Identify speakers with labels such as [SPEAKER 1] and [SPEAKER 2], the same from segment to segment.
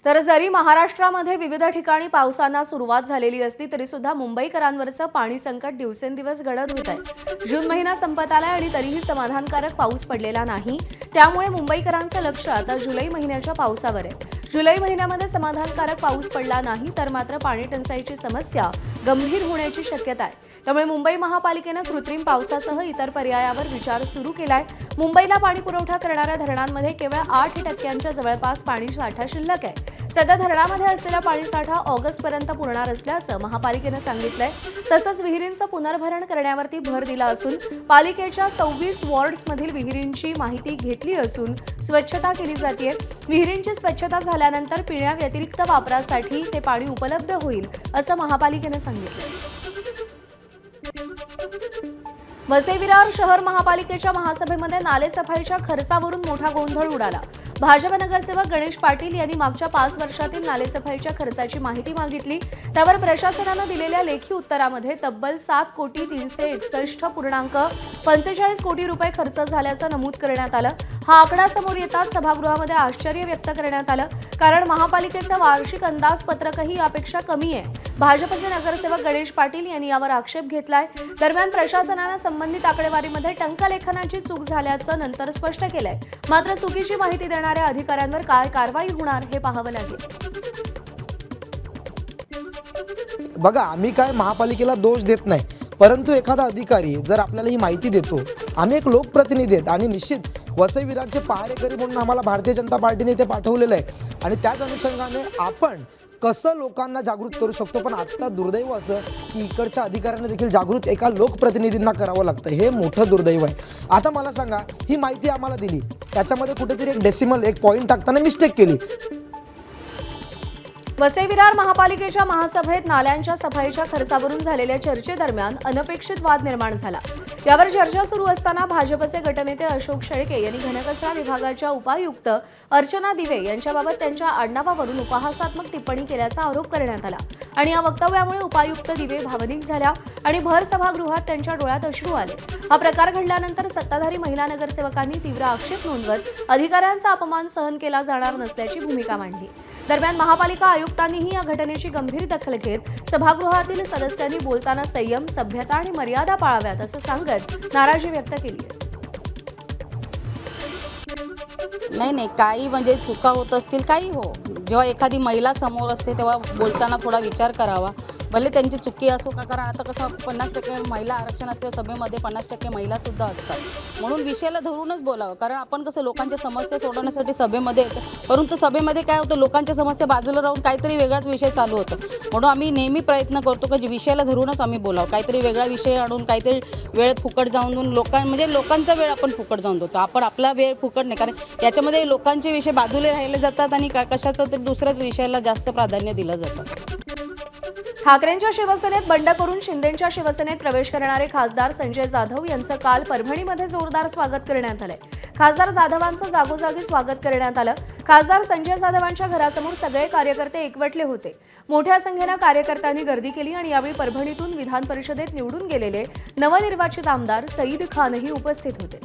[SPEAKER 1] तर जरी महाराष्ट्रामध्ये विविध ठिकाणी पावसांना सुरुवात झालेली असली तरी सुद्धा मुंबईकरांवरचं पाणी संकट दिवसेंदिवस गडद होत आहे। जून महिना संपत आलाय आणि तरीही समाधानकारक पाऊस पडलेला नाही। त्यामुळे मुंबईकरांचं लक्ष आता जुलै महिन्याच्या पावसावर आहे। जुलै महिन्यामध्ये समाधानकारक पाऊस पडला नाही तर मात्र पाणी टंचाईची समस्या गंभीर होण्याची शक्यता आहे। त्यामुळे मुंबई महापालिकेने कृत्रिम पावसासह इतर पर्यायावर विचार सुरू केलाय। मुंबईला पाणी पुरवठा करणाऱ्या धरणांमध्ये केवळ 8% जवळपास पाणी साठा शिल्लक आहे। सध्या धरणामध्ये असलेला पाणीसाठा ऑगस्टपर्यंत पुरणार असल्याचं महापालिकेने सांगितलंय। तसंच विहिरींचं पुनर्भरण करण्यावरती भर दिला असून पालिकेच्या 26 वॉर्ड्समधील विहिरींची माहिती घेतली असून स्वच्छता केली जाते। विहिरींची स्वच्छता झाल्यानंतर पिण्याव्यतिरिक्त वापरासाठी ते पाणी उपलब्ध होईल असं महापालिकेने सांगितलं। वसई-विरार शहर महापालिकेच्या महासभेमध्ये नालेसफाईच्या खर्चावरून मोठा गोंधळ उडाला। भाजप नगरसेवक गणेश पाटील यांनी मागच्या 5 वर्षातील नालेसफाईच्या खर्चाची माहिती मागितली। त्यावर प्रशासनाने दिलेल्या लेखी उत्तरामध्ये तब्बल 7,361.45 कोटी रुपये खर्च झाल्याचं नमूद करण्यात आलं। हा आकडा समोर येताच सभागृहामध्ये आश्चर्य व्यक्त करण्यात आलं, कारण महापालिकेचं वार्षिक अंदाजपत्रकही यापेक्षा कमी आहे। भाजपचे नगरसेवक गणेश पाटील यांनी यावर आक्षेप घेतलाय। दरम्यान प्रशासनाने संबंधित आकडेवारीमध्ये टंकलेखनाची चूक झाल्याचं नंतर स्पष्ट केलंय। मात्र चुकीची माहिती देणाऱ्या अधिकाऱ्यांवर काय कारवाई होणार हे पाहावं लागेल।
[SPEAKER 2] बघा, आम्ही काय महापालिकेला दोष देत नाही, परंतु एखादा अधिकारी जर आपल्याला ही माहिती देतो, आम्ही एक लोकप्रतिनिधी आहेत आणि निश्चित वसई-विरारचे पहारेकरी म्हणून आम्हाला भारतीय जनता पार्टीने ते पाठवलेलं आहे आणि त्याच अनुषंगाने आपण कसं लोकांना जागृत करू शकतो। पण आता दुर्दैव असं की इकडच्या अधिकाऱ्यांना देखील जागृत एका लोकप्रतिनिधींना करावं लागतं, हे मोठं दुर्दैव आहे। आता मला सांगा, ही माहिती आम्हाला दिली, त्याच्यामध्ये कुठेतरी एक डेसिमल एक पॉईंट टाकताना मिस्टेक केली।
[SPEAKER 1] वसई-विरार महापालिकेच्या महासभेत नाल्यांच्या सफाईच्या खर्चावरून झालेल्या चर्चेदरम्यान अनपेक्षित वाद निर्माण झाला। यावर चर्चा सुरू असताना भाजपचे गटनेते अशोक शेळके यांनी घनकचरा विभागाच्या उपायुक्त अर्चना दिवे यांच्याबाबत त्यांच्या आडनावावरून उपहासात्मक टिप्पणी केल्याचा आरोप करण्यात आला आणि या वक्तव्यामुळे उपायुक्त दिवे भावनिक झाल्या आणि भर सभागृहात त्यांच्या डोळ्यात अश्रू आले। हा प्रकार घडल्यानंतर सत्ताधारी महिला नगरसेवकांनी तीव्र आक्षेप नोंदवत अधिकाऱ्यांचा अपमान सहन केला जाणार नसल्याची भूमिका मांडली। दरम्यान महापालिका आयुक्तांनीही या घटनेची गंभीर दखल घेत सभागृहातील सदस्यांनी बोलताना संयम, सभ्यता आणि मर्यादा पाळाव्यात असं सांगत नाराजी व्यक्त केली आहे।
[SPEAKER 3] नाही, काही म्हणजे चुका होत असतील, काही हो। जेव्हा एखादी महिला समोर असते तेव्हा बोलताना थोडा विचार करावा, भले त्यांची चुकी असो का, कारण आता कसं 50% महिला आरक्षण असल्यावर सभेमध्ये 50% महिलासुद्धा असतात, म्हणून विषयाला धरूनच बोलावं। कारण आपण कसं लोकांच्या समस्या सोडवण्यासाठी सभेमध्ये येतो, परंतु सभेमध्ये काय होतं, लोकांच्या समस्या बाजूला राहून काहीतरी वेगळाच विषय चालू होतो। म्हणून आम्ही नेहमी प्रयत्न करतो की विषयाला धरूनच आम्ही बोलावं, काहीतरी वेगळा विषय आणून काहीतरी वेळ फुकट जाऊन लोकांचा वेळ आपण फुकट जाऊन देतो। आपण आपला वेळ फुकट नाही, कारण याच्यामध्ये लोकांचे विषय बाजूला राहिले जातात आणि कशाचा तरी दुसऱ्याच विषयाला जास्त प्राधान्य दिलं जातं।
[SPEAKER 1] ठाकरेंच्या शिवसेनेत बंड करून शिंदेंच्या शिवसेनेत प्रवेश करणारे खासदार संजय जाधव यांचं काल परभणीमध्ये जोरदार स्वागत करण्यात आलंय। खासदार जाधवांचं जागोजागी स्वागत करण्यात आलं। खासदार संजय जाधवांच्या घरासमोर सगळे कार्यकर्ते एकवटले होते। मोठ्या संख्येनं कार्यकर्त्यांनी गर्दी केली आणि यावेळी परभणीतून विधान परिषदेत निवडून गेलेले नवनिर्वाचित आमदार सईद खानही उपस्थित होते।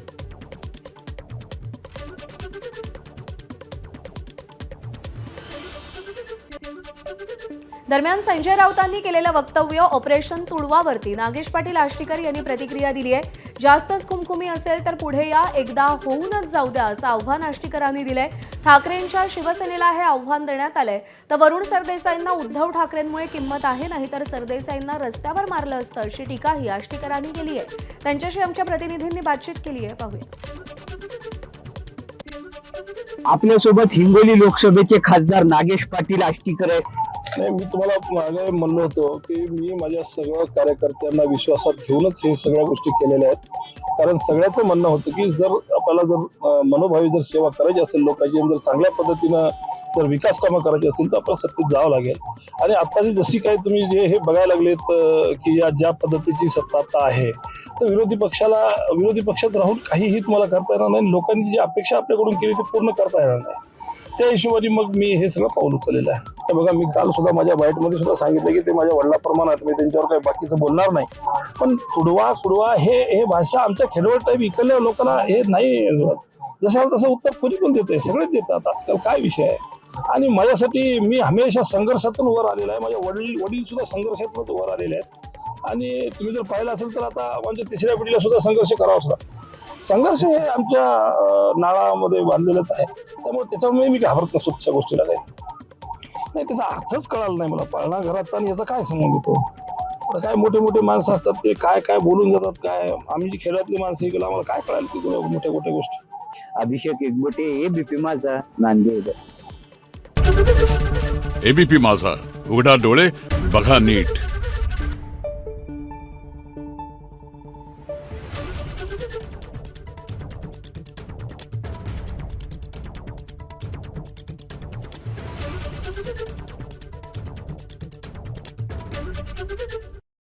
[SPEAKER 1] दरम्यान संजय राऊतांनी केलेलं वक्तव्य ऑपरेशन तुडवावरती नागेश पाटील आष्टीकर यांनी प्रतिक्रिया दिली आहे। जास्तच खुमखुमी असेल तर पुढे या, एकदा होऊनच जाऊ द्या असं आव्हान आष्टीकरांनी दिलंय। ठाकरेंच्या शिवसेनेला हे आव्हान देण्यात आलंय। तर वरुण सरदेसाईंना उद्धव ठाकरेंमुळे किंमत आहे, नाहीतर सरदेसाईंना रस्त्यावर मारलं असतं अशी टीकाही आष्टीकरांनी केली आहे। त्यांच्याशी आमच्या प्रतिनिधींनी बातचीत केली आहे, पाहूया।
[SPEAKER 4] आपल्यासोबत हिंगोली लोकसभेचे खासदार नागेश पाटील आष्टीकर आहेत।
[SPEAKER 5] नाही, मी तुम्हाला मागे म्हणलो होतो की मी माझ्या सगळ्या कार्यकर्त्यांना विश्वासात घेऊनच हे सगळ्या गोष्टी केलेल्या आहेत। कारण सगळ्याचं म्हणणं होतं की जर आपल्याला जर मनोभावी जर सेवा करायची असेल लोकांची, जर चांगल्या पद्धतीनं जर विकास कामं करायची असेल तर आपण सत्तेत जावं लागेल। आणि आत्ताची जशी काही तुम्ही जे हे बघायला लागलेत की या ज्या पद्धतीची सत्ता आता आहे, तर विरोधी पक्षात राहून काहीही तुम्हाला करता येणार नाही। लोकांनी जी अपेक्षा आपल्याकडून केली ती पूर्ण करता येणार नाही। त्या हिशोबाने मग मी हे सगळं पाऊल उचललेलं आहे। बघा, मी काल सुद्धा माझ्या बाईटमध्ये सुद्धा सांगितलं की ते माझ्या वडिलांप्रमाणात, मी त्यांच्यावर काही बाकीचं बोलणार नाही। पण कुडवा हे भाषा आमच्या खेडवळ टाईप इकडल्या लोकांना हे नाही, जशाला तसं उत्तर कोणी पण देते, सगळेच देतात आजकाल, काय विषय आहे। आणि माझ्यासाठी मी हमेशा संघर्षातून वर आलेला आहे. माझ्या वडील सुद्धा संघर्षातून वर आलेले आहेत आणि तुम्ही जर पाहिलं असेल तर आता म्हणजे तिसऱ्या पिढीला सुद्धा संघर्ष करावाच लागतो. संघर्ष हे आमच्या नाळामध्ये बांधलेलंच आहे. त्यामुळे त्याच्यामुळे मी घाबरत नसतो तशा गोष्टीला काही नाही. त्याचा अर्थच कळाला नाही मला पाळणा घराचा आणि याचा काय संबंध होतो. आता काय मोठे मोठे माणसं असतात ते काय काय बोलून जातात. काय आम्ही जी खेळातली माणसं हे केलं आम्हाला काय कळायला की मोठ्या मोठ्या गोष्टी.
[SPEAKER 4] अभिषेक एकबोटे, एबीपी माझा, नांदेड.
[SPEAKER 6] एबीपी माझा, उघडा डोळे बघा नीट.